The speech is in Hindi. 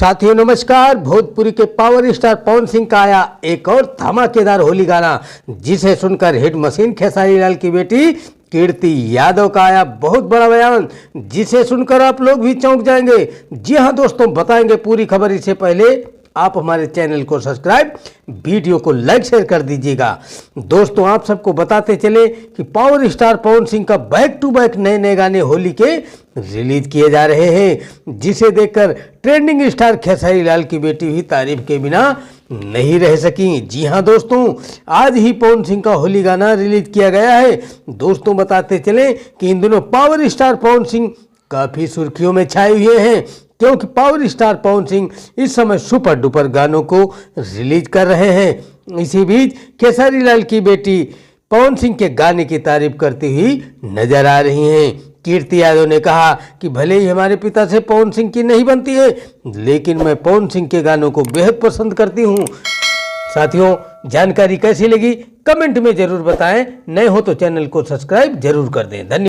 साथियों नमस्कार। भोजपुरी के पावर स्टार पवन सिंह का आया एक और धमाकेदार होली गाना, जिसे सुनकर हिट मशीन खेसारी लाल की बेटी कीर्ति यादव का आया बहुत बड़ा बयान, जिसे सुनकर आप लोग भी चौंक जाएंगे। जी हां दोस्तों, बताएंगे पूरी खबर। इससे पहले आप हमारे चैनल को सब्सक्राइब, वीडियो को लाइक शेयर कर दीजिएगा। दोस्तों आप सबको बताते चले कि पावर स्टार पवन सिंह का बैक टू बैक नए नए गाने होली के रिलीज किए जा रहे हैं, जिसे देखकर ट्रेंडिंग स्टार खेसारी लाल की बेटी भी तारीफ के बिना नहीं रह सकी। जी हां दोस्तों, आज ही पवन सिंह का होली गाना रिलीज किया गया है। दोस्तों बताते चले कि इन दिनों पावर स्टार पवन सिंह काफी सुर्खियों में छाए हुए हैं, क्योंकि पावर स्टार पवन सिंह इस समय सुपर डुपर गानों को रिलीज कर रहे हैं। इसी बीच खेसारी लाल की बेटी पवन सिंह के गाने की तारीफ करती हुई नजर आ रही हैं। कीर्ति यादव ने कहा कि भले ही हमारे पिता से पवन सिंह की नहीं बनती है, लेकिन मैं पवन सिंह के गानों को बेहद पसंद करती हूँ। साथियों, जानकारी कैसी लगी कमेंट में जरूर बताएं। नए हो तो चैनल को सब्सक्राइब जरूर कर दें। धन्यवाद।